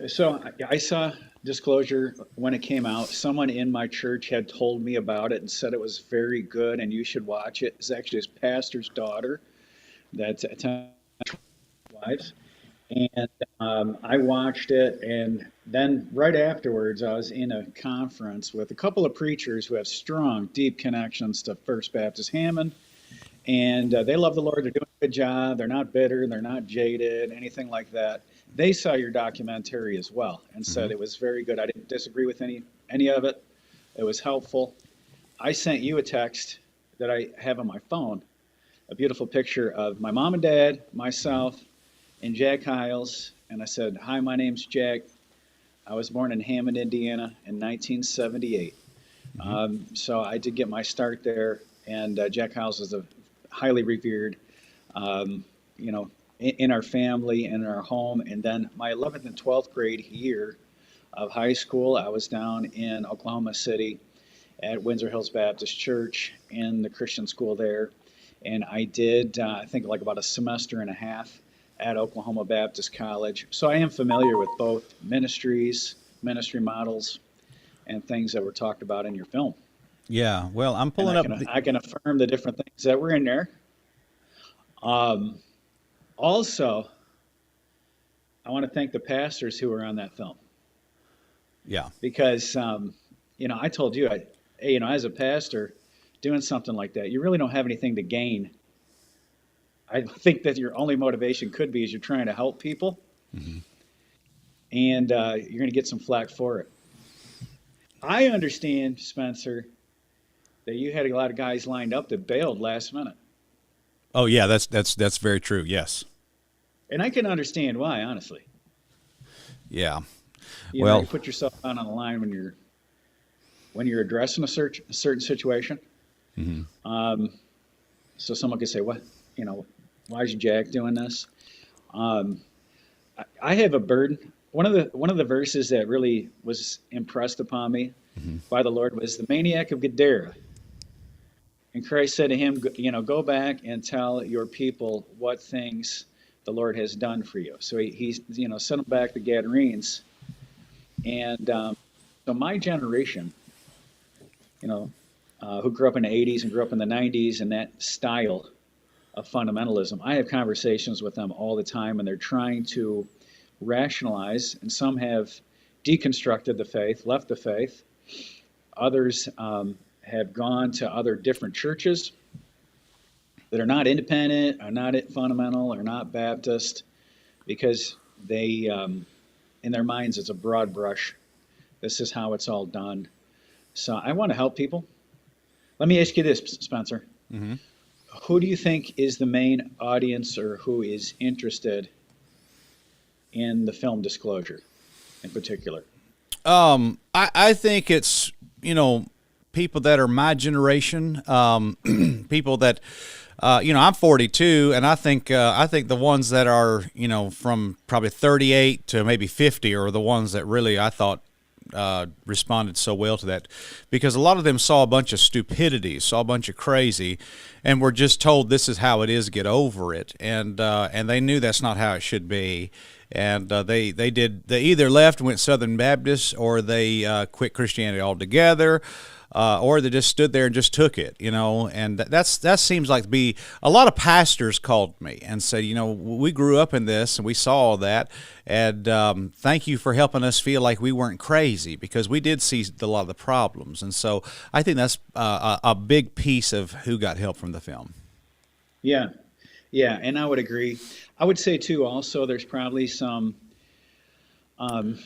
So I saw Disclosure when it came out. Someone in my church had told me about it and said it was very good and you should watch it. It's actually his pastor's daughter that's attended wives. And I watched it, and then right afterwards, I was in a conference with a couple of preachers who have strong, deep connections to First Baptist Hammond, and they love the Lord. They're doing a good job. They're not bitter. They're not jaded, anything like that. They saw your documentary as well and Hmm. said it was very good. I didn't disagree with any of it. It was helpful. I sent you a text that I have on my phone, a beautiful picture of my mom and dad, Hmm. myself, and Jack Hiles. And I said, "Hi, my name's Jack. I was born in Hammond, Indiana in 1978." Hmm. So I did get my start there. And Jack Hiles is a highly revered, um, you know, in our family and in our home. And then my 11th and 12th grade year of high school, I was down in Oklahoma City at Windsor Hills Baptist Church in the Christian school there. And I did, I think, like about a semester and a half at Oklahoma Baptist College. So I am familiar with both ministries, ministry models, and things that were talked about in your film. Yeah. Well, I'm And pulling up. I can affirm the different things that were in there. Um, Also, I want to thank the pastors who were on that film Yeah. because, I told you, hey, as a pastor, doing something like that, you really don't have anything to gain. I think that your only motivation could be is you're trying to help people, Hmm. and you're going to get some flack for it. I understand, Spencer, that you had a lot of guys lined up that bailed last minute, Oh, yeah. That's very true. Yes. and I can understand why, honestly. Yeah. You Well. put yourself out on the line when you're addressing a certain situation. Hmm. Um, so someone could say, "What? Why is Jack doing this?" Um, I have a burden. One of the verses that really was impressed upon me Hmm. by the Lord was the maniac of Gadara. And Christ said to him, go back and tell your people what things the Lord has done for you. So he sent them back the Gadarenes. And so my generation, you know, who grew up in the 80s and grew up in the 90s and that style of fundamentalism, I have conversations with them all the time, and they're trying to rationalize, and some have deconstructed the faith, left the faith. Others have gone to other different churches that are not independent, are not fundamental, are not Baptist, because they, in their minds, it's a broad brush. This is how it's all done. So I want to help people. Let me ask you this, Spencer. Hmm. Who do you think is the main audience or who is interested in the film Disclosure in particular? I think it's people that are my generation, people that I'm 42, and I think the ones that are from probably 38 to maybe 50 are the ones that really I thought responded so well to that, because a lot of them saw a bunch of stupidity, saw a bunch of crazy, and were just told this is how it is, get over it, and they knew that's not how it should be, and they either left and went Southern Baptist, or they quit Christianity altogether, or they just stood there and just took it, and that seems like to be a lot of pastors called me and said, we grew up in this and we saw all that, and thank you for helping us feel like we weren't crazy, because we did see a lot of the problems, and so I think that's a big piece of who got help from the film. Yeah, yeah, and I would agree. I would say too. Also, there's probably some, um,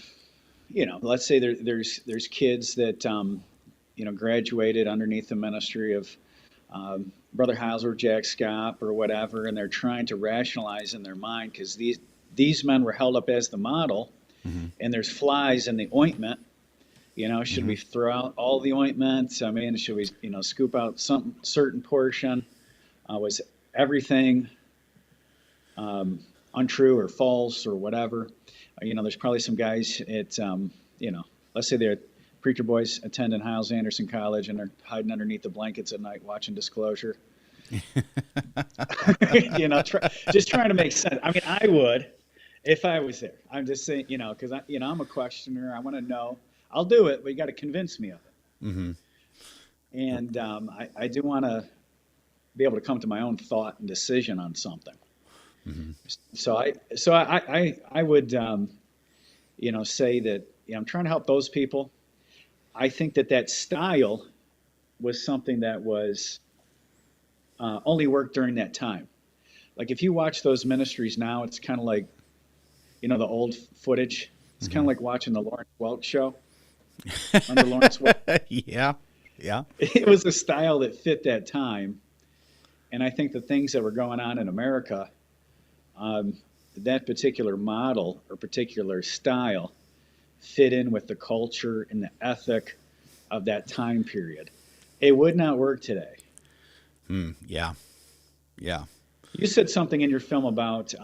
let's say there's kids that graduated underneath the ministry of Brother Hauser, or Jack Scott, or whatever, and they're trying to rationalize in their mind because these men were held up as the model, Hmm. and there's flies in the ointment. Should Hmm. we throw out all the ointment? I mean, should we, scoop out some certain portion? Was everything um, untrue or false or whatever? There's probably some guys at, let's say they're preacher boys attending Hiles Anderson College and they're hiding underneath the blankets at night watching Disclosure. Just trying to make sense. I mean, I would. If I was there, I'm just saying, because I'm a questioner. I want to know. I'll do it, but you got to convince me of it. Mm-hmm. And I do want to be able to come to my own thought and decision on something. Mm-hmm. So I would, say that I'm trying to help those people. I think that style was something that was only worked during that time. Like if you watch those ministries now, it's kind of like the old footage. It's kind Mm-hmm. of like watching the Lawrence Welk show. Remember Lawrence Welk? Yeah. Yeah. It was a style that fit that time, and I think the things that were going on in America, um, that particular model or particular style fit in with the culture and the ethic of that time period. It would not work today. Mm, yeah. Yeah. You said something in your film about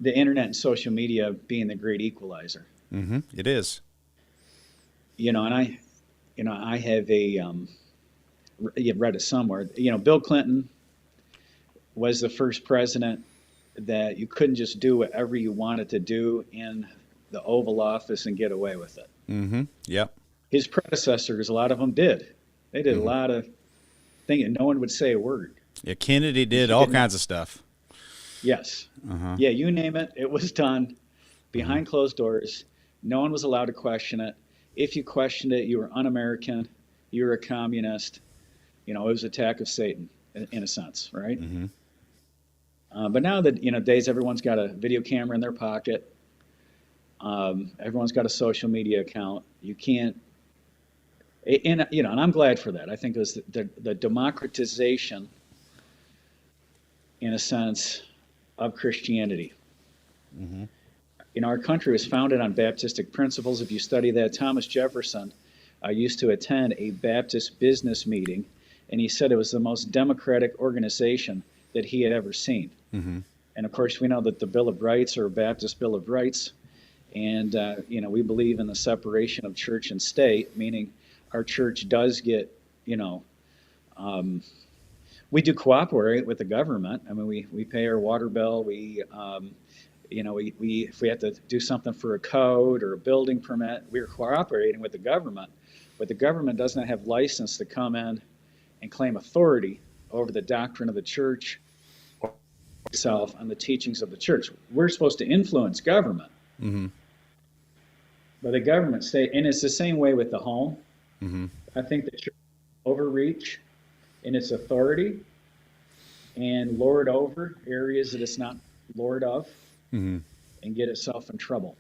the internet and social media being the great equalizer. Mm-hmm. It is. And I have you've read it somewhere. Bill Clinton was the first president that you couldn't just do whatever you wanted to do in the Oval Office and get away with it. Mm-hmm. Yep. His predecessors, a lot of them did. They did a Mm-hmm. lot of things, and no one would say a word. Yeah. Kennedy And did he all did not. kinds of stuff. Yes. Uh-huh. Yeah, you name it, it was done Mm-hmm. behind closed doors. No one was allowed to question it. If you questioned it, you were un-American. You were a communist. It was an attack of Satan, in a sense, right? Mm-hmm. But now that days, everyone's got a video camera in their pocket. Everyone's got a social media account. You can't, and I'm glad for that. I think it was the democratization, in a sense, of Christianity. Mm-hmm. Our country was founded on Baptistic principles. If you study that, Thomas Jefferson used to attend a Baptist business meeting, and he said it was the most democratic organization that he had ever seen. Mm-hmm. And of course, we know that the Bill of Rights are a Baptist Bill of Rights, and we believe in the separation of church and state, meaning our church does get, um, we do cooperate with the government. I mean, we pay our water bill. We if we have to do something for a code or a building permit, we're cooperating with the government. But the government does not have license to come in and claim authority over the doctrine of the church or itself on the teachings of the church. We're supposed to influence government, Mm-hmm. but the government state, and it's the same way with the home. Mm-hmm. I think the church overreach in its authority and lord over areas that it's not lord of Mm-hmm. and get itself in trouble.